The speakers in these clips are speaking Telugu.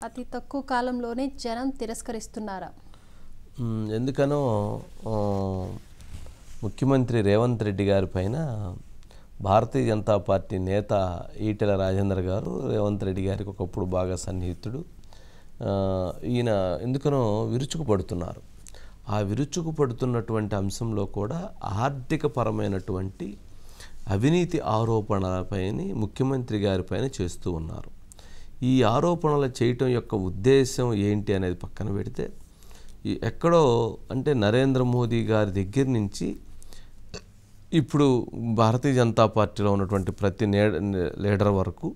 అతి తక్కువ కాలంలోనే జనం తిరస్కరిస్తున్నారా? ఎందుకనో ముఖ్యమంత్రి రేవంత్ రెడ్డి గారి పైన భారతీయ జనతా పార్టీ నేత ఈటెల రాజేందర్ గారు రేవంత్ రెడ్డి గారికి ఒకప్పుడు బాగా సన్నిహితుడు. ఈయన ఎందుకనో విరుచుకుపడుతున్నారు. ఆ విరుచుకుపడుతున్నటువంటి అంశంలో కూడా ఆర్థికపరమైనటువంటి అవినీతి ఆరోపణలపైన ముఖ్యమంత్రి గారిపైన చేస్తూ ఉన్నారు. ఈ ఆరోపణలు చేయటం యొక్క ఉద్దేశం ఏంటి అనేది పక్కన పెడితే, ఎక్కడో అంటే నరేంద్ర మోదీ గారి దగ్గర నుంచి ఇప్పుడు భారతీయ జనతా పార్టీలో ఉన్నటువంటి ప్రతి లీడర్ వరకు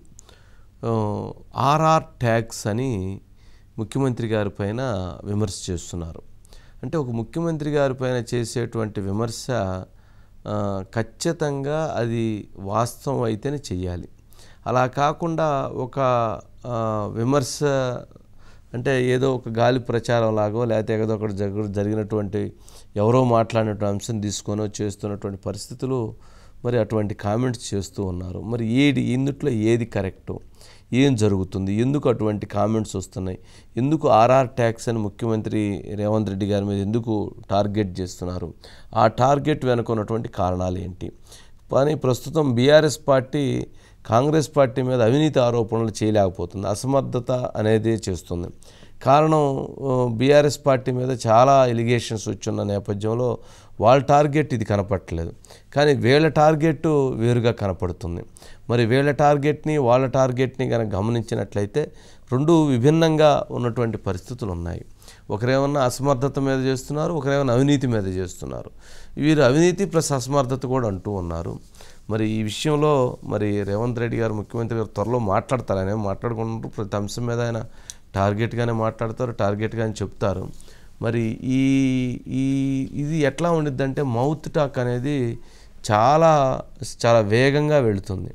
ఆర్ఆర్ ట్యాక్స్ అని ముఖ్యమంత్రి గారి పైన విమర్శ చేస్తున్నారు. అంటే ఒక ముఖ్యమంత్రి గారి పైన చేసేటువంటి విమర్శ ఖచ్చితంగా అది వాస్తవం అయితేనే చెయ్యాలి. అలా కాకుండా ఒక విమర్శ అంటే ఏదో ఒక గాలి ప్రచారం లాగో లేకపోతే ఏదో ఒకటి జరిగినటువంటి ఎవరో మాట్లాడినటువంటి అంశం తీసుకొని చేస్తున్నటువంటి పరిస్థితులు మరి అటువంటి కామెంట్స్ చేస్తూ ఉన్నారు. మరి ఇందుట్లో ఏది కరెక్టు, ఏం జరుగుతుంది, ఎందుకు అటువంటి కామెంట్స్ వస్తున్నాయి, ఎందుకు ఆర్ఆర్ ట్యాక్స్ అని ముఖ్యమంత్రి రేవంత్ రెడ్డి గారి మీద ఎందుకు టార్గెట్ చేస్తున్నారు, ఆ టార్గెట్ వెనుక ఉన్నటువంటి కారణాలు ఏంటి? కానీ ప్రస్తుతం బీఆర్ఎస్ పార్టీ కాంగ్రెస్ పార్టీ మీద అవినీతి ఆరోపణలు చేయలేకపోతుంది, అసమర్థత అనేది చేస్తుంది. కారణం బీఆర్ఎస్ పార్టీ మీద చాలా ఎలిగేషన్స్ వచ్చున్న నేపథ్యంలో వాళ్ళ టార్గెట్ ఇది కనపడట్లేదు, కానీ వీళ్ళ టార్గెట్ వేరుగా కనపడుతుంది. మరి వీళ్ళ టార్గెట్ని వాళ్ళ టార్గెట్ని కనుక గమనించినట్లయితే రెండు విభిన్నంగా ఉన్నటువంటి పరిస్థితులు ఉన్నాయి. ఒకరేమన్నా అసమర్థత మీద చేస్తున్నారు, ఒకరేమన్నా అవినీతి మీద చేస్తున్నారు. వీరు అవినీతి ప్లస్ అసమర్థత కూడా అంటూ ఉన్నారు. మరి ఈ విషయంలో మరి రేవంత్ రెడ్డి గారు ముఖ్యమంత్రి గారు త్వరలో మాట్లాడతారు. ఆయన మాట్లాడుకుంటూ ప్రతి అంశం మీద ఆయన టార్గెట్గానే మాట్లాడతారు, టార్గెట్గానే చెప్తారు. మరి ఇది ఎట్లా ఉండిద్దంటే మౌత్ టాక్ అనేది చాలా చాలా వేగంగా వెళుతుంది.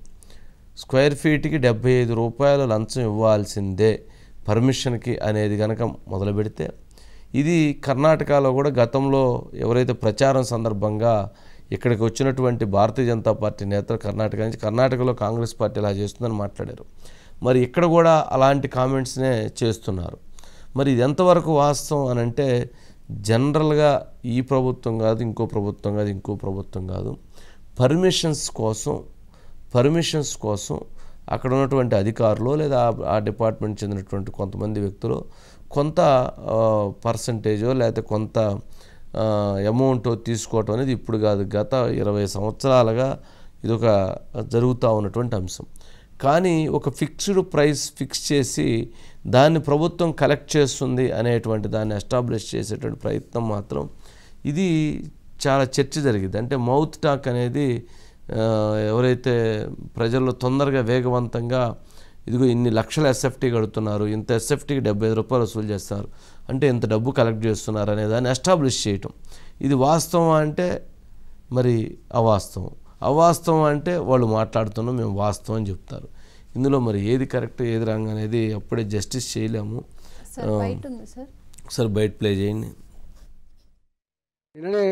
స్క్వేర్ ఫీట్కి 75 రూపాయలు లంచం ఇవ్వాల్సిందే పర్మిషన్కి అనేది కనుక మొదలు పెడితే, ఇది కర్ణాటకలో కూడా గతంలో ఎవరైతే ప్రచారం సందర్భంగా ఇక్కడికి వచ్చినటువంటి భారతీయ జనతా పార్టీ నేతలు కర్ణాటకలో కాంగ్రెస్ పార్టీ ఇలా చేస్తుందని మాట్లాడారు. మరి ఇక్కడ కూడా అలాంటి కామెంట్స్నే చేస్తున్నారు. మరి ఇది ఎంతవరకు వాస్తవం అని అంటే, జనరల్గా ఈ ప్రభుత్వం కాదు, ఇంకో ప్రభుత్వం కాదు, పర్మిషన్స్ కోసం అక్కడ ఉన్నటువంటి అధికారులు లేదా ఆ డిపార్ట్మెంట్ చెందినటువంటి కొంతమంది వ్యక్తులు కొంత పర్సంటేజో లేకపోతే కొంత అమౌంట్ తీసుకోవటం అనేది ఇప్పుడు కాదు, గత 20 సంవత్సరాలుగా ఇదొక జరుగుతూ ఉన్నటువంటి అంశం. కానీ ఒక ఫిక్స్డ్ ప్రైస్ ఫిక్స్ చేసి దాన్ని ప్రభుత్వం కలెక్ట్ చేస్తుంది అనేటువంటి దాన్ని ఎస్టాబ్లిష్ చేసేటువంటి ప్రయత్నం మాత్రం ఇది చాలా చర్చ జరిగింది. అంటే మౌత్ టాక్ అనేది ఎవరైతే ప్రజల్లో తొందరగా వేగవంతంగా ఇదిగో ఇన్ని లక్షల ఎస్ఎఫ్టీ కడుతున్నారు, ఇంత ఎస్ఎఫ్టీకి 75 రూపాయలు వసూలు చేస్తారు అంటే ఇంత డబ్బు కలెక్ట్ చేస్తున్నారు అనే దాన్ని ఎస్టాబ్లిష్ చేయటం, ఇది వాస్తవం అంటే మరి అవాస్తవం అంటే వాళ్ళు మాట్లాడుతున్నాం మేము వాస్తవం అని చెప్తారు. ఇందులో మరి ఏది కరెక్ట్ ఏది రాంగ్ అనేది అప్పుడే జస్టిస్ చేయలేము. ఒకసారి బయట ప్లే చేయండి. నిన్ననే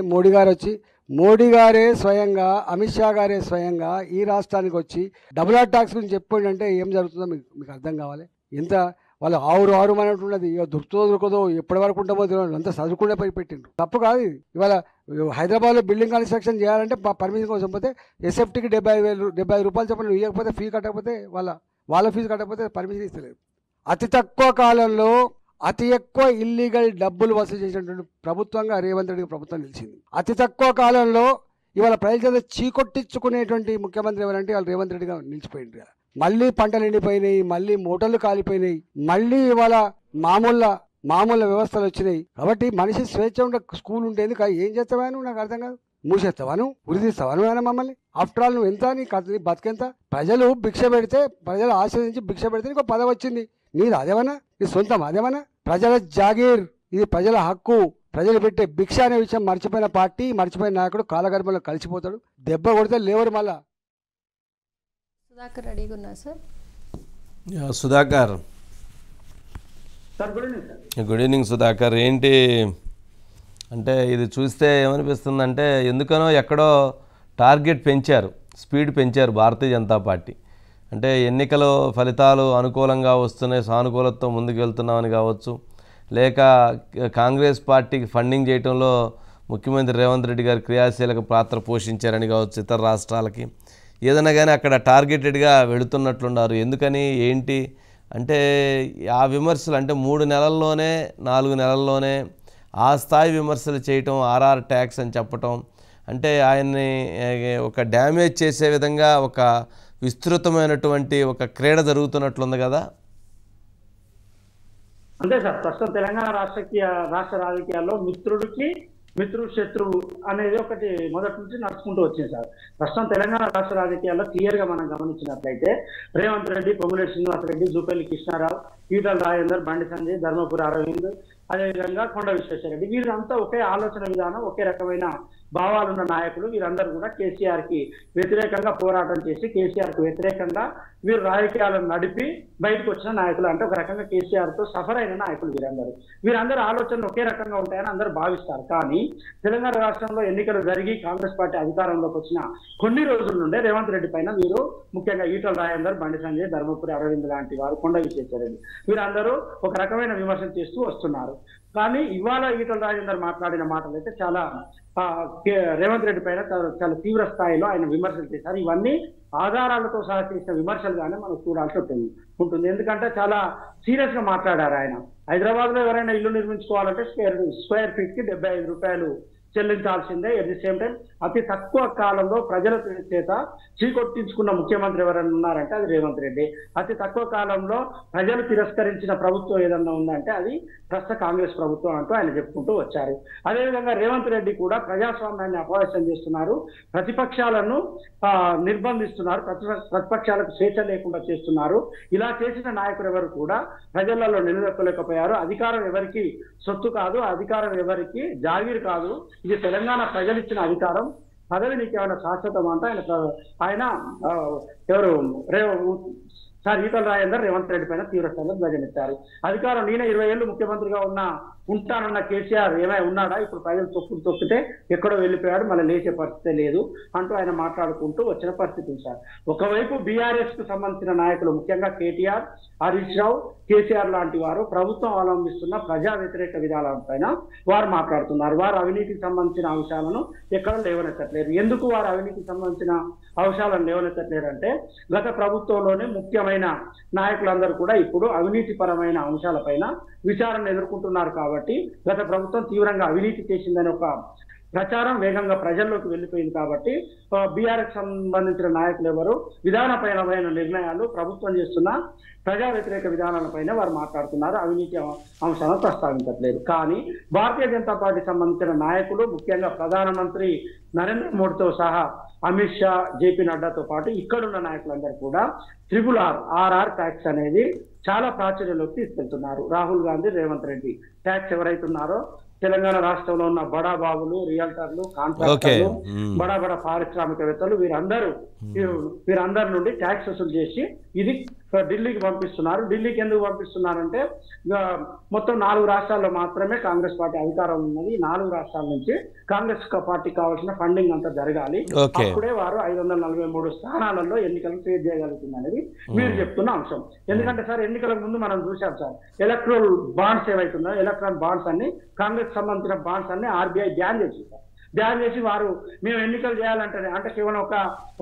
మోడీ గారే స్వయంగా, అమిత్ షా గారే స్వయంగా ఈ రాష్ట్రానికి వచ్చి డబుల్ ఆర్ ట్యాక్స్ గురించి చెప్పండి. ఏం జరుగుతుందో మీకు అర్థం కావాలి. ఎంత వాళ్ళు ఆరు అనేటువంటిది ఇక దొరకదో ఎప్పటి వరకు ఉంటామో తెలియదు, అంతా చదువుకునే పెట్టిండ్రు. తప్పు కాదు. ఇవాళ హైదరాబాద్లో బిల్డింగ్ కన్స్ట్రక్షన్ చేయాలంటే పర్మిషన్ కోసం పోతే ఎస్ఎఫ్టీకి 75 రూపాయలు చెప్పండి, ఇవ్వకపోతే ఫీ కట్టకపోతే వాళ్ళ ఫీజు కట్టకపోతే పర్మిషన్ ఇస్తలేదు. అతి తక్కువ కాలంలో అతి ఎక్కువ ఇల్లీగల్ డబ్బులు వసూలు చేసినటువంటి ప్రభుత్వంగా రేవంత్ రెడ్డి ప్రభుత్వం నిలిచింది. అతి తక్కువ కాలంలో ఇవాళ ప్రజల చీకొట్టించుకునేటువంటి ముఖ్యమంత్రి ఎవరంటే వాళ్ళు రేవంత్ రెడ్డిగా నిలిచిపోయింది కదా. మళ్ళీ పంటలు ఎండిపోయినాయి, మళ్ళీ మూటలు కాలిపోయినాయి, మళ్ళీ ఇవాళ మామూలు వ్యవస్థలు వచ్చినాయి. కాబట్టి మనిషి స్వేచ్ఛ ఉండే స్కూల్ ఉండేది ఏం చేస్తావా నువ్వు, నాకు అర్థం కాదు. మూసేస్తావాను, ఉరిదిస్తావాను అయినా మమ్మల్ని. ఆఫ్టర్ ఆల్ నువ్వు ఎంత, నీ బతికెంత? ప్రజలు భిక్ష పెడితే, ప్రజలు ఆశ్రయించి భిక్ష పెడితే నీకు పదవి వచ్చింది. నీది అదేమన్నా, నీ సొంతం అదేమన్నా? ప్రజల జాగీర్, ఇది ప్రజల హక్కు. ప్రజలు పెట్టే భిక్ష అనే విషయం మర్చిపోయిన పార్టీ, మర్చిపోయిన నాయకుడు కాలగర్భంలో కలిసిపోతాడు. దెబ్బ కొడితే లేవరు మళ్ళా. సుధాకర్ రెడీగా ఉన్నా sir. Sudhakar good evening Sudhakar. ఏంటి అంటే ఇది చూస్తే ఏమనిపిస్తుందంటే, ఎందుకనో ఎక్కడో టార్గెట్ పెంచారు, స్పీడ్ పెంచారు భారతీయ జనతా పార్టీ. అంటే ఎన్నికల ఫలితాలు అనుకూలంగా వస్తున్నాయి, సానుకూలతతో ముందుకు వెళ్తున్నామని కావచ్చు, లేక కాంగ్రెస్ పార్టీకి ఫండింగ్ చేయడంలో ముఖ్యమంత్రి రేవంత్ రెడ్డి గారు క్రియాశీలక పాత్ర పోషించారని కావచ్చు, ఇతర రాష్ట్రాలకి ఏదైనా కానీ అక్కడ టార్గెటెడ్గా వెళుతున్నట్లున్నారు. ఎందుకని ఏంటి అంటే ఆ విమర్శలు అంటే 3 నెలల్లోనే 4 నెలల్లోనే ఆ స్థాయి విమర్శలు చేయటం, ఆర్ఆర్ ట్యాక్స్ అని చెప్పటం అంటే ఆయన్ని ఒక డ్యామేజ్ చేసే విధంగా ఒక విస్తృతమైనటువంటి ఒక క్రీడ జరుగుతున్నట్లుంది కదా. అంతే సార్, ప్రస్తుతం తెలంగాణ రాష్ట్ర రాజకీయాల్లో మిత్రుడు శత్రువు అనేది ఒకటి మొదటి నుంచి నడుచుకుంటూ వచ్చింది సార్. ప్రస్తుతం తెలంగాణ రాష్ట్ర రాజకీయాల్లో క్లియర్ గా మనం గమనించినట్లయితే రేవంత్ రెడ్డి, పొంగులేటి శ్రీనివాసరెడ్డి, జూపల్లి కృష్ణారావు, ఈటల రాజేందర్, బండి సంజయ్, ధర్మపురి అరవింద్, అదేవిధంగా కొండ విశ్వేశ్వరరెడ్డి, వీరంతా ఒకే ఆలోచన విధానం, ఒకే రకమైన భావాలున్న నాయకులు. వీరందరూ కూడా కేసీఆర్ కి వ్యతిరేకంగా పోరాటం చేసి కేసీఆర్ కు వ్యతిరేకంగా వీరు రాజకీయాలను నడిపి బయటకు వచ్చిన నాయకులు. అంటే ఒక రకంగా కేసీఆర్ తో సఫర్ అయిన నాయకులు వీరందరూ ఆలోచనలు ఒకే రకంగా ఉంటాయని అందరూ భావిస్తారు. కానీ తెలంగాణ రాష్ట్రంలో ఎన్నికలు జరిగి కాంగ్రెస్ పార్టీ అధికారంలోకి వచ్చిన కొన్ని రోజుల నుండే రేవంత్ రెడ్డి పైన వీరు ముఖ్యంగా ఈటల రాజేందర్, బండి సంజయ్, ధర్మపురి అరవింద్ లాంటి వారు, కొండ విశ్వేశ్వరరెడ్డి వీరందరూ ఒక రకమైన విమర్శలు చేస్తూ వస్తున్నారు. కానీ ఇవాళ ఈటల రాజేందర్ మాట్లాడిన మాటలు అయితే చాలా రేవంత్ రెడ్డి పైన చాలా తీవ్ర స్థాయిలో ఆయన విమర్శలు చేశారు. ఇవన్నీ ఆధారాలతో సహా చేసిన విమర్శలుగానే మనం చూడాల్సి ఉంటుంది. ఎందుకంటే చాలా సీరియస్ గా మాట్లాడారు ఆయన. హైదరాబాద్ లో ఎవరైనా ఇల్లు నిర్మించుకోవాలంటే స్క్వేర్ ఫీట్ కి 75 రూపాయలు చెల్లించాల్సిందే. ఎట్ ది సేమ్ టైం అతి తక్కువ కాలంలో ప్రజల చేత చీకొట్టించుకున్న ముఖ్యమంత్రి ఎవరైనా ఉన్నారంటే అది రేవంత్ రెడ్డి. అతి తక్కువ కాలంలో ప్రజలు తిరస్కరించిన ప్రభుత్వం ఏదన్నా ఉందంటే అది ప్రస్తుత కాంగ్రెస్ ప్రభుత్వం అంటూ ఆయన చెప్పుకుంటూ వచ్చారు. అదేవిధంగా రేవంత్ రెడ్డి కూడా ప్రజాస్వామ్యాన్ని అపహాస్యం చేస్తున్నారు, ప్రతిపక్షాలను నిర్బంధిస్తున్నారు, ప్రతిపక్షాలకు స్వేచ్ఛ లేకుండా చేస్తున్నారు. ఇలా చేసిన నాయకులు ఎవరు కూడా ప్రజలలో నిలదొక్కలేకపోయారు. అధికారం ఎవరికి సొత్తు కాదు, అధికారం ఎవరికి జాగీరు కాదు, ఇది తెలంగాణ ప్రజలు ఇచ్చిన అధికారం, పదవి నీకు ఏమైనా శాశ్వతం అంట ఆయన ఎవరు సార్ ఈటల రాజేందర్ రేవంత్ రెడ్డి పైన తీవ్ర స్థాయిలో ధ్వజమెత్తారు. అధికారం నేనే 20 ఏళ్ళు ముఖ్యమంత్రిగా ఉంటానన్న కేసీఆర్ ఏమైనా ఉన్నాడా? ఇప్పుడు ప్రజలు తొక్కితే ఎక్కడో వెళ్ళిపోయాడు, మళ్ళీ లేచే పరిస్థితి లేదు అంటూ ఆయన మాట్లాడుకుంటూ వచ్చిన పరిస్థితి సార్. ఒకవైపు బీఆర్ఎస్ కు సంబంధించిన నాయకులు ముఖ్యంగా కేటీఆర్, హరీష్ రావు, కేసీఆర్ లాంటి వారు ప్రభుత్వం అవలంబిస్తున్న ప్రజా వ్యతిరేక విధానాలపైన వారు మాట్లాడుతున్నారు. వారు అవినీతికి సంబంధించిన అంశాలను ఎక్కడ లేవనెత్తట్లేరు. ఎందుకు వారు అవినీతికి సంబంధించిన అంశాలను లేవనెత్తట్లేరు అంటే గత ప్రభుత్వంలోనే ముఖ్యమైన నాయకులందరూ కూడా ఇప్పుడు అవినీతి పరమైన అంశాలపైన విచారణ ఎదుర్కొంటున్నారు. కాబట్టి గత ప్రభుత్వం తీవ్రంగా అవినీతి చేసిందని ఒక ప్రచారం వేగంగా ప్రజల్లోకి వెళ్ళిపోయింది. కాబట్టి బీఆర్ఎస్ సంబంధించిన నాయకులు ఎవరు విధానపరమైన నిర్ణయాలు ప్రభుత్వం చేస్తున్న ప్రజా వ్యతిరేక విధానాలపైన వారు మాట్లాడుతున్నారు, అవినీతి అంశాలను ప్రస్తావించట్లేదు. కానీ భారతీయ జనతా పార్టీ సంబంధించిన నాయకులు ముఖ్యంగా ప్రధానమంత్రి నరేంద్ర మోడీతో సహా అమిత్ షా, జేపీ నడ్డాతో పాటు ఇక్కడున్న నాయకులందరూ కూడా ఆర్ఆర్ ట్యాక్స్ అనేది చాలా ప్రాచుర్యంలోకి తీసుకెళ్తున్నారు. రాహుల్ గాంధీ, రేవంత్ రెడ్డి ట్యాక్స్ ఎవరైతున్నారో తెలంగాణ రాష్ట్రంలో ఉన్న బడా బాబులు, రియల్టర్లు, కాంట్రాక్టర్లు, బడా పారిశ్రామికవేత్తలు వీరందరి నుండి ట్యాక్స్ వసూలు చేసి ఇది ఢిల్లీకి పంపిస్తున్నారు. ఢిల్లీకి ఎందుకు పంపిస్తున్నారంటే మొత్తం 4 రాష్ట్రాల్లో మాత్రమే కాంగ్రెస్ పార్టీ అధికారం ఉన్నది. 4 రాష్ట్రాల నుంచి కాంగ్రెస్ పార్టీకి కావాల్సిన ఫండింగ్ అంతా జరగాలి. అప్పుడే వారు 543 స్థానాలలో ఎన్నికలను ఫేస్ చేయగలుగుతుంది అనేది మీరు చెప్తున్న అంశం. ఎందుకంటే సార్ ఎన్నికలకు ముందు మనం చూసాం సార్, ఎలక్ట్రల్ బాండ్స్ ఏవైతున్నాయో ఎలక్ట్రానిక్ బాండ్స్ అన్ని కాంగ్రెస్ సంబంధించిన బాండ్స్ అన్ని ఆర్బీఐ బ్యాన్ చేసి వారు మేము ఎన్నికలు చేయాలంటే అంటే కేవలం ఒక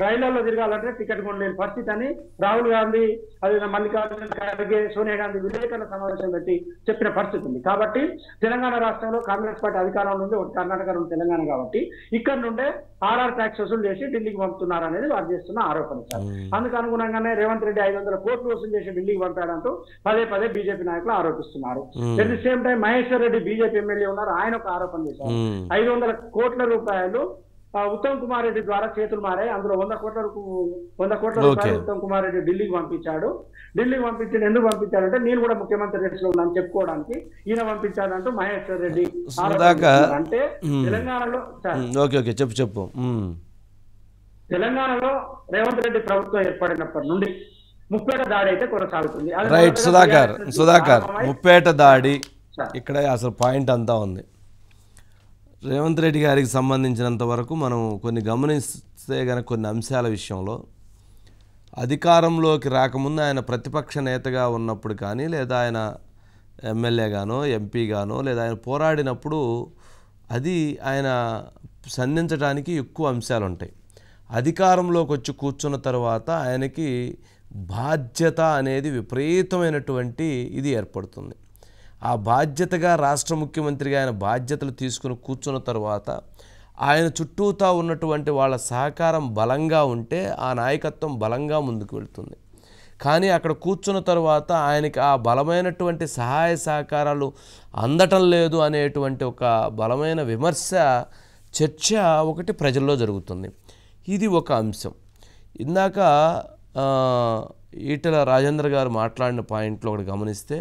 రైళ్లలో తిరగాలంటే టికెట్ కొనలేని పరిస్థితి అని రాహుల్ గాంధీ, అదే మల్లికార్జున ఖర్గే, సోనియా గాంధీ విలేకరుల సమావేశం పెట్టి చెప్పిన పరిస్థితి ఉంది. కాబట్టి తెలంగాణ రాష్ట్రంలో కాంగ్రెస్ పార్టీ అధికారంలో ఉంది, ఒకటి కర్ణాటక, రెండు తెలంగాణ. కాబట్టి ఇక్కడ నుండే ఆర్ఆర్ ట్యాక్స్ వసూలు చేసి ఢిల్లీకి పంపుతున్నారు అనేది వారు చేస్తున్న ఆరోపణ సార్. అందుకు అనుగుణంగానే రేవంత్ రెడ్డి 500 కోట్లు వసూలు చేసి ఢిల్లీకి పంపాడంటూ పదే బీజేపీ నాయకులు ఆరోపిస్తున్నారు. At the same time Maheshwar Reddy BJP MLA ఉన్నారు, ఆయన ఒక ఆరోపణ చేశారు. 500 కోట్ల రూపాయలు ఉత్తమ్ కుమార్ రెడ్డి ద్వారా చేతులు మారాయి, అందులో 100 కోట్ల రూపాయలు ఉత్తమ్ కుమార్ రెడ్డి ఢిల్లీకి పంపించాడు. ఎందుకు పంపించాడంటే నేను కూడా ముఖ్యమంత్రి రేసులో ఉన్నాను చెప్పుకోవడానికి ఈయన పంపించాడంటూ మహేశ్వర్ రెడ్డి అంటే తెలంగాణలో చెప్పు తెలంగాణలో రేవంత్ రెడ్డి ప్రభుత్వం ఏర్పడినప్పటి నుండి ముప్పేట దాడి అయితే కొనసాగుతుంది. రైట్ సుధాకర్ ముప్పేట దాడి ఇక్కడ అసలు పాయింట్ అంతా ఉంది. రేవంత్ రెడ్డి గారికి సంబంధించినంత వరకు మనం కొన్ని గమనిస్తే కనుక కొన్ని అంశాల విషయంలో అధికారంలోకి రాకముందు ఆయన ప్రతిపక్ష నేతగా ఉన్నప్పుడు కానీ, లేదా ఆయన ఎమ్మెల్యేగానో ఎంపీగానో లేదా ఆయన పోరాడినప్పుడు అది ఆయన సంధించడానికి ఎక్కువ అంశాలు ఉంటాయి. అధికారంలోకి వచ్చి కూర్చున్న తర్వాత ఆయనకి బాధ్యత అనేది విపరీతమైనటువంటి ఇది ఏర్పడుతుంది. ఆ బాధ్యతగా రాష్ట్ర ముఖ్యమంత్రిగా ఆయన బాధ్యతలు తీసుకుని కూర్చున్న తర్వాత ఆయన చుట్టూతా ఉన్నటువంటి వాళ్ళ సహకారం బలంగా ఉంటే ఆ నాయకత్వం బలంగా ముందుకు వెళ్తుంది. కానీ అక్కడ కూర్చున్న తర్వాత ఆయనకి ఆ బలమైనటువంటి సహాయ సహకారాలు అందటం లేదు అనేటువంటి ఒక బలమైన విమర్శ, చర్చ ఒకటి ప్రజల్లో జరుగుతుంది. ఇది ఒక అంశం. ఇందాక ఈటెల రాజేంద్ర గారు మాట్లాడిన పాయింట్లో ఒకటి గమనిస్తే,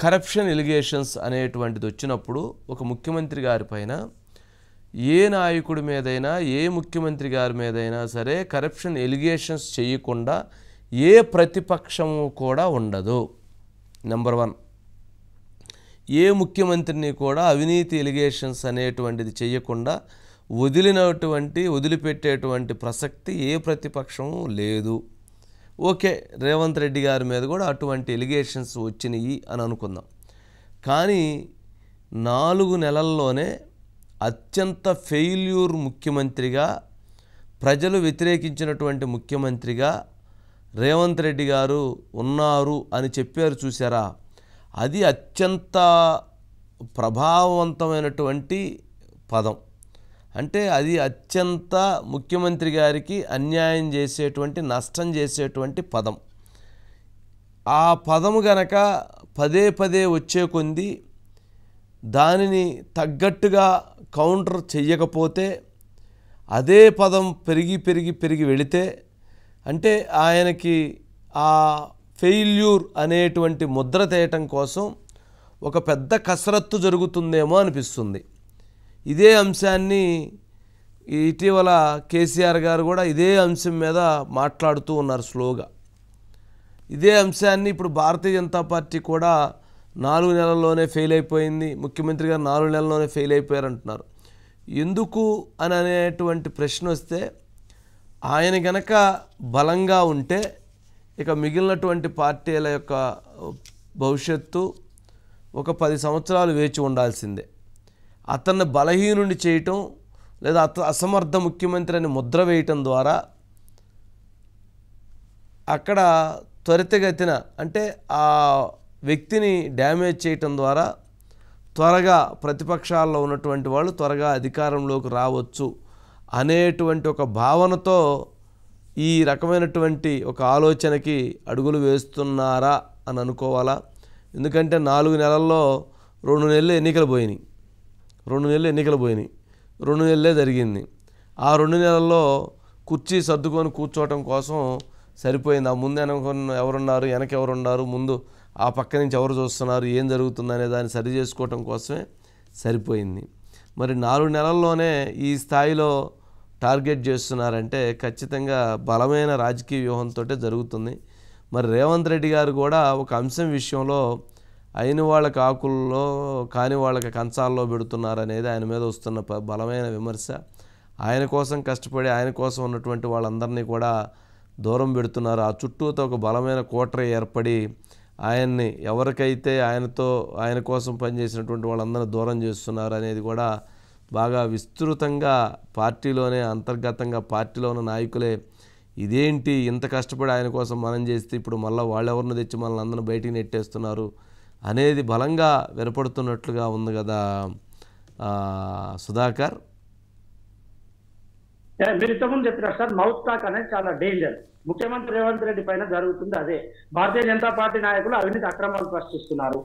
కరప్షన్ ఎలిగేషన్స్ అనేటువంటిది వచ్చినప్పుడు ఒక ముఖ్యమంత్రి గారి పైన, ఏ నాయకుడి మీదైనా ఏ ముఖ్యమంత్రి గారి మీదైనా సరే కరప్షన్ ఎలిగేషన్స్ చేయకుండా ఏ ప్రతిపక్షము కూడా ఉండదు. నెంబర్ 1, ఏ ముఖ్యమంత్రిని కూడా అవినీతి ఎలిగేషన్స్ అనేటువంటిది చేయకుండా వదిలిపెట్టేటువంటి ప్రసక్తి ఏ ప్రతిపక్షము లేదు. ఓకే, రేవంత్ రెడ్డి గారి మీద కూడా అటువంటి ఎలిగేషన్స్ వచ్చినాయి అని అనుకుందాం. కానీ 4 నెలల్లోనే అత్యంత ఫెయిల్యూర్ ముఖ్యమంత్రిగా, ప్రజలు వ్యతిరేకించినటువంటి ముఖ్యమంత్రిగా రేవంత్ రెడ్డి గారు ఉన్నారు అని చెప్పారు చూసారా, అది అత్యంత ప్రభావవంతమైనటువంటి పదం. అంటే అది అత్యంత ముఖ్యమంత్రి గారికి అన్యాయం చేసేటువంటి, నష్టం చేసేటువంటి పదం. ఆ పదము గనక పదే పదే వచ్చే కొంది దానిని తగ్గట్టుగా కౌంటర్ చెయ్యకపోతే, అదే పదం పెరిగి వెళితే, అంటే ఆయనకి ఆ ఫెయిల్యూర్ అనేటువంటి ముద్ర తేయటం కోసం ఒక పెద్ద కసరత్తు జరుగుతుందేమో అనిపిస్తుంది. ఇదే అంశాన్ని ఇటీవల కేసీఆర్ గారు కూడా ఇదే అంశం మీద మాట్లాడుతూ ఉన్నారు స్లోగా. ఇదే అంశాన్ని ఇప్పుడు భారతీయ జనతా పార్టీ కూడా 4 నెలల్లోనే ఫెయిల్ అయిపోయింది, ముఖ్యమంత్రి గారు 4 నెలల్లోనే ఫెయిల్ అయిపోయారు అంటున్నారు. ఎందుకు అని అనేటువంటి ప్రశ్న వస్తే, ఆయన గనక బలంగా ఉంటే ఇక మిగిలినటువంటి పార్టీల యొక్క భవిష్యత్తు ఒక 10 సంవత్సరాలు వేచి ఉండాల్సిందే. అతన్ని బలహీనుడి చేయటం లేదా అసమర్థ ముఖ్యమంత్రి అని ముద్ర వేయటం ద్వారా అక్కడ త్వరితగతిన, అంటే ఆ వ్యక్తిని డ్యామేజ్ చేయటం ద్వారా త్వరగా ప్రతిపక్షాల్లో ఉన్నటువంటి వాళ్ళు త్వరగా అధికారంలోకి రావచ్చు అనేటువంటి ఒక భావనతో ఈ రకమైనటువంటి ఒక ఆలోచనకి అడుగులు వేస్తున్నారా అని అనుకోవాలా. ఎందుకంటే 4 నెలల్లో 2 నెలలు ఎన్నికలు పోయినాయి, 2 నెలలే జరిగింది. ఆ 2 నెలల్లో కుర్చీ సర్దుకొని కూర్చోవటం కోసం సరిపోయింది. ఆ ముందు ఎవరున్నారు, వెనక ఎవరున్నారు, ముందు ఆ పక్క నుంచి ఎవరు చూస్తున్నారు, ఏం జరుగుతుందనే దాన్ని సరి చేసుకోవటం కోసమే సరిపోయింది. మరి 4 నెలల్లోనే ఈ స్థాయిలో టార్గెట్ చేస్తున్నారంటే ఖచ్చితంగా బలమైన రాజకీయ వ్యూహంతో జరుగుతుంది. మరి రేవంత్ రెడ్డి గారు కూడా ఒక అంశం విషయంలో అయిన వాళ్ళకి ఆకుల్లో కాని వాళ్ళకి కంచాల్లో పెడుతున్నారనేది ఆయన మీద వస్తున్న బలమైన విమర్శ. ఆయన కోసం కష్టపడి ఆయన కోసం ఉన్నటువంటి వాళ్ళందరినీ కూడా దూరం పెడుతున్నారు. ఆ చుట్టూతో ఒక బలమైన కోటరీ ఏర్పడి ఆయన్ని ఎవరికైతే ఆయన కోసం పనిచేసినటువంటి వాళ్ళందరినీ దూరం చేస్తున్నారు అనేది కూడా బాగా విస్తృతంగా పార్టీలోనే, అంతర్గతంగా పార్టీలో ఉన్న నాయకులే ఇదేంటి ఇంత కష్టపడి ఆయన కోసం మనం చేస్తే ఇప్పుడు మళ్ళీ వాళ్ళెవరిని తెచ్చి మనల్ని అందరిని బయటికి నెట్టేస్తున్నారు అనేది బలంగా వినపడుతున్నట్లుగా ఉంది కదా సుధాకర్. మీరు ఇంతకుముందు చెప్పినారు సార్, మౌత్ టాక్ అనేది చాలా డేంజర్. ముఖ్యమంత్రి రేవంత్ రెడ్డి పైన జరుగుతుంది అదే. భారతీయ జనతా పార్టీ నాయకులు అవినీతి అక్రమాలు ప్రశ్నిస్తున్నారు,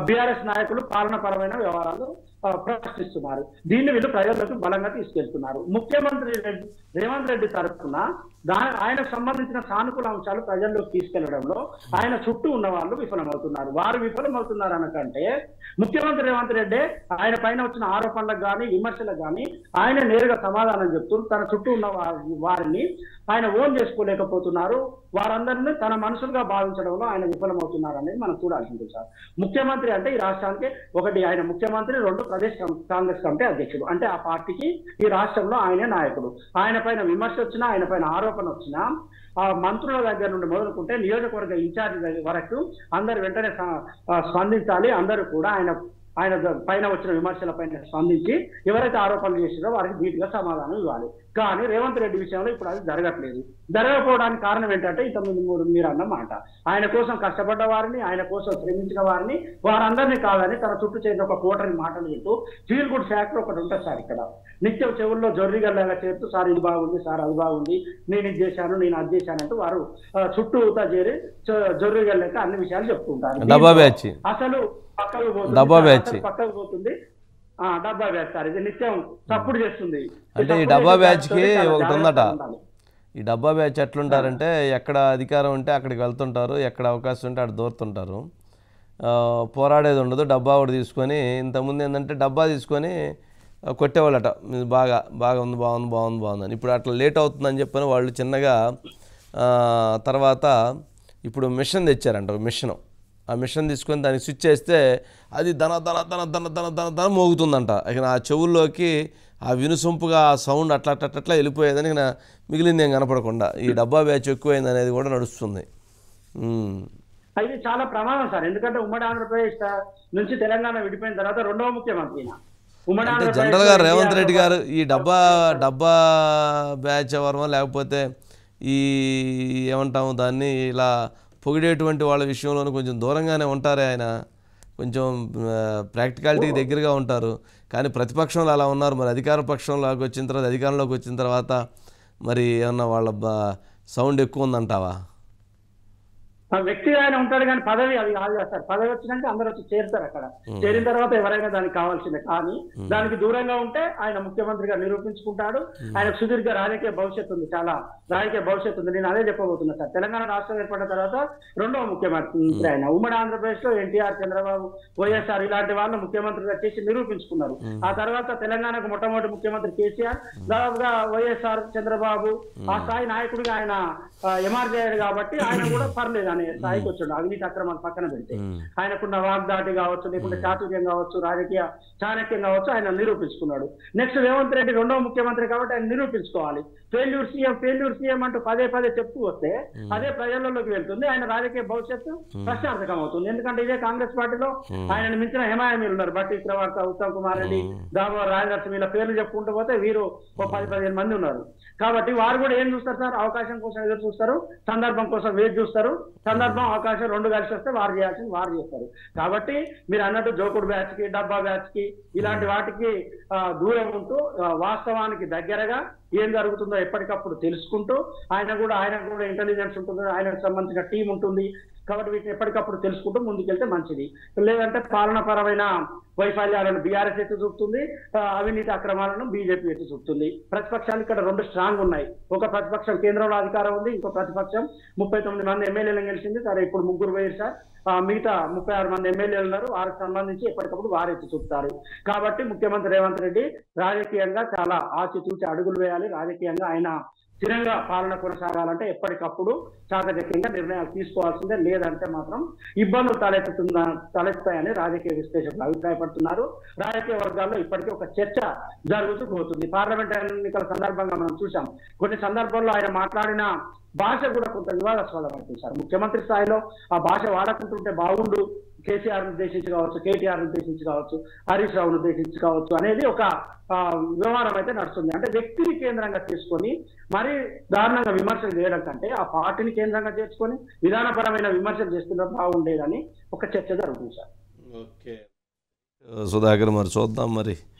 బీఆర్ఎస్ నాయకులు పాలనాపరమైన వ్యవహారాలు ప్రశ్నిస్తున్నారు. దీన్ని వీళ్ళు ప్రజల్లోకి బలంగా తీసుకెళ్తున్నారు. ముఖ్యమంత్రి రేవంత్ రెడ్డి తరఫున ఆయనకు సంబంధించిన సానుకూల అంశాలు ప్రజల్లోకి తీసుకెళ్లడంలో ఆయన చుట్టూ ఉన్న వాళ్ళు విఫలమవుతున్నారు. వారు విఫలమవుతున్నారు అనకంటే ముఖ్యమంత్రి రేవంత్ రెడ్డి ఆయన పైన వచ్చిన ఆరోపణలకు కానీ విమర్శలకు కానీ ఆయన నేరుగా సమాధానం చెప్తూ తన చుట్టూ ఉన్న వారిని ఆయన ఓన్ చేసుకోలేకపోతున్నారు. వారందరినీ తన మనుషులుగా భావించడంలో ఆయన విఫలమవుతున్నారు అనేది మనం చూడాల్సింది సార్. ముఖ్యమంత్రి అంటే ఈ రాష్ట్రానికి ఒకటి ఆయన ముఖ్యమంత్రి, 2 ప్రదేశ్ కాంగ్రెస్ కమిటీ అధ్యక్షుడు, అంటే ఆ పార్టీకి ఈ రాష్ట్రంలో ఆయనే నాయకుడు. ఆయన పైన విమర్శ వచ్చినా, ఆయన పైన ఆరోపణ వచ్చినా ఆ మంత్రుల దగ్గర నుండి మొదలుకుంటే నియోజకవర్గ ఇన్ఛార్జ్ వరకు అందరు వెంటనే స్పందించాలి. అందరూ కూడా ఆయన పైన వచ్చిన విమర్శల పైన స్పందించి ఎవరైతే ఆరోపణలు చేసిరో వారికి ధీటుగా సమాధానం ఇవ్వాలి. కానీ రేవంత్ రెడ్డి విషయంలో ఇప్పుడు అది జరగట్లేదు. జరగకపోవడానికి కారణం ఏంటంటే ఇంతకుముందు మీరు అన్న మాట, ఆయన కోసం కష్టపడ్డ వారిని, ఆయన కోసం శ్రమించిన వారిని, వారందరినీ కాదని తన చుట్టూ చేసిన ఒక కోటని మాటలు వింటూ ఫీల్ గుడ్ ఫ్యాక్టర్ ఒకటి ఉంటుంది సార్. ఇక్కడ నిత్యం చెవుల్లో జొర్రిగల్లాగా చేస్తూ సార్ ఇది బాగుంది, సార్ అది బాగుంది, నేను ఇది చేశాను, నేను అది చేశానంటూ వారు చుట్టూతా చేరి జొర్రిగల్లాక అన్ని విషయాలు చెప్తుంటారు. అసలు పక్కకు పోతుంది డబ్బా బ్యాచ్ సార్. ఇది నిత్యం తప్పుడు చేస్తుంది. అంటే ఈ డబ్బా బ్యాచ్కి ఒకటి ఉందట. ఈ డబ్బా బ్యాచ్ ఎట్లుంటారంటే ఎక్కడ అధికారం ఉంటే అక్కడికి వెళ్తుంటారు, ఎక్కడ అవకాశం ఉంటే అక్కడ దూరుతుంటారు, పోరాడేది ఉండదు. డబ్బా ఒకటి తీసుకొని, ఇంతకుముందు ఏంటంటే డబ్బా తీసుకొని కొట్టేవాళ్ళట, బాగా ఉంది బాగుందని. ఇప్పుడు అట్లా లేట్ అవుతుందని చెప్పని వాళ్ళు చిన్నగా తర్వాత ఇప్పుడు మిషన్ తెచ్చారంట. ఆ మిషన్ తీసుకొని దానికి స్విచ్ చేస్తే అది దన మోగుతుందంట. ఇక నా చెవుల్లోకి ఆ వినుసొంపుగా ఆ సౌండ్ అట్లా వెళ్ళిపోయేదని మిగిలింది ఏం కనపడకుండా ఈ డబ్బా బ్యాచ్ ఎక్కువైంది అనేది కూడా నడుస్తుంది. అయితే చాలా ప్రమాదం సార్. ఎందుకంటే ఉమ్మడి ఆంధ్రప్రదేశ్ నుంచి తెలంగాణ విడిపోయిన తర్వాత రెండవ ముఖ్యమంత్రి అంటే జనరల్గా రేవంత్ రెడ్డి గారు ఈ డబ్బా బ్యాచ్ ఎవరమో లేకపోతే ఈ ఏమంటాము దాన్ని ఇలా పొగిడేటువంటి వాళ్ళ విషయంలోనూ కొంచెం దూరంగానే ఉంటారే. ఆయన కొంచెం ప్రాక్టికాలిటీకి దగ్గరగా ఉంటారు. కానీ ప్రతిపక్షంలో అలా ఉన్నారు. మరి అధికారంలోకి వచ్చిన తర్వాత మరి ఏమన్నా వాళ్ళ సౌండ్ ఎక్కువ ఉందంటావా? వ్యక్తి ఆయన ఉంటాడు కానీ పదవి అది కాదు కదా సార్. పదవి వచ్చినాక అందరూ వచ్చి చేరుతారు. అక్కడ చేరిన తర్వాత ఎవరైనా దానికి కావాల్సిందే. కానీ దానికి దూరంగా ఉంటే ఆయన ముఖ్యమంత్రిగా నిరూపించుకుంటాడు. ఆయనకు సుదీర్ఘ రాజకీయ భవిష్యత్తు ఉంది, చాలా రాజకీయ భవిష్యత్తు ఉంది. నేను అదే చెప్పబోతున్నా సార్. తెలంగాణ రాష్ట్రం ఏర్పడిన తర్వాత రెండవ ముఖ్యమంత్రి ఆయన. ఉమ్మడి ఆంధ్రప్రదేశ్ లో ఎన్టీఆర్, చంద్రబాబు, వైఎస్ఆర్ ఇలాంటి వాళ్ళు ముఖ్యమంత్రిగా చేసి నిరూపించుకున్నారు. ఆ తర్వాత తెలంగాణకు మొట్టమొదటి ముఖ్యమంత్రి కేసీఆర్, దాదాపుగా వైఎస్ఆర్, చంద్రబాబు ఆ స్థాయి నాయకుడిగా ఆయన ఎమర్జ్ అయ్యాడు. కాబట్టి ఆయన కూడా పర్లేదు అనే స్థాయికి వచ్చాడు. అవినీతి అక్రమాలు పక్కన పెడితే ఆయనకున్న వాగ్దాటి కావచ్చు, లేకుంటే చాతుర్యం కావచ్చు, రాజకీయ చాణక్యం కావచ్చు, ఆయన నిరూపించుకున్నాడు. నెక్స్ట్ రేవంత్ రెడ్డి రెండవ ముఖ్యమంత్రి కాబట్టి ఆయన నిరూపించుకోవాలి. ఫెయిల్యూర్ సీఎం అంటూ పదే చెప్తూ వస్తే అదే ప్రజల్లోకి వెళ్తుంది. ఆయన రాజకీయ భవిష్యత్తు ప్రశ్నార్థకం అవుతుంది. ఎందుకంటే ఇదే కాంగ్రెస్ పార్టీలో ఆయనను మించిన హేమాయమీలు ఉన్నారు. బట్టి విక్రమార్క, ఉత్తమ్ కుమార్ రెడ్డి, దామోదర్ రాజనరసింహ, వీళ్ళ పేర్లు చెప్పుకుంటూ పోతే వీరు 10-15 మంది ఉన్నారు. కాబట్టి వారు కూడా ఏం చూస్తారు సార్? అవకాశం కోసం ఎదురు చూస్తారు, సందర్భం కోసం వేచి చూస్తారు. సందర్భం అవకాశం రెండు కలిసి వస్తే వారు చేయాల్సింది వారు చేస్తారు. కాబట్టి మీరు అన్నట్టు జోకుడు బ్యాచ్ కి, డబ్బా బ్యాచ్ కి ఇలాంటి వాటికి దూరం ఉంటూ వాస్తవానికి దగ్గరగా ఏం జరుగుతుందో ఎప్పటికప్పుడు తెలుసుకుంటూ ఆయనకు కూడా ఇంటెలిజెన్స్ ఉంటుంది, ఆయనకు సంబంధించిన టీం ఉంటుంది. కాబట్టి వీటిని ఎప్పటికప్పుడు తెలుసుకుంటూ ముందుకెళ్తే మంచిది. లేదంటే పాలనాపరమైన వైఫల్యాలను బీఆర్ఎస్ ఎత్తి చూపుతుంది, అవినీతి అక్రమాలను బీజేపీ ఎత్తి చూపుతుంది. ప్రతిపక్షాలు ఇక్కడ రెండు స్ట్రాంగ్ ఉన్నాయి. ఒక ప్రతిపక్షం కేంద్రంలో అధికారం ఉంది, ఇంకో ప్రతిపక్షం 39 మంది ఎమ్మెల్యేలను గెలిచింది. సరే ఇప్పుడు 3 పోయారు సార్, మిగతా 36 మంది ఎమ్మెల్యేలు ఉన్నారు. వారికి సంబంధించి ఎప్పటికప్పుడు వారు ఎత్తి చూపుతారు. కాబట్టి ముఖ్యమంత్రి రేవంత్ రెడ్డి రాజకీయంగా చాలా ఆచితూచి అడుగులు వేయాలి. రాజకీయంగా ఆయన స్థిరంగా పాలన కొనసాగాలంటే ఎప్పటికప్పుడు చాకచక్యంగా నిర్ణయాలు తీసుకోవాల్సిందే. లేదంటే మాత్రం ఇబ్బందులు తలెత్తాయని రాజకీయ విశ్లేషకులు అభిప్రాయపడుతున్నారు. రాజకీయ వర్గాల్లో ఇప్పటికీ ఒక చర్చ జరుగుతూ పోతుంది. పార్లమెంట్ ఎన్నికల సందర్భంగా మనం చూసాం, కొన్ని సందర్భాల్లో ఆయన మాట్లాడిన భాష కూడా కొంత వివాదాస్పదం అవుతుంది సార్. ముఖ్యమంత్రి స్థాయిలో ఆ భాష వాడకుంటుంటే బాగుండు, కేసీఆర్ ఉద్దేశించి కావచ్చు, కేటీఆర్ ఉద్దేశించి కావచ్చు, హరీష్ రావును ఉద్దేశించి కావచ్చు అనేది ఒక వ్యవహారం అయితే నడుస్తుంది. అంటే వ్యక్తిని కేంద్రంగా చేసుకొని మరి దారుణంగా విమర్శలు చేయడం కంటే ఆ పార్టీని కేంద్రంగా చేసుకొని విధానపరమైన విమర్శలు చేస్తున్నా బాగుండేదని ఒక చర్చ జరుగుతుంది సార్. ఓకే సుధాకర్, మరి చూద్దాం మరి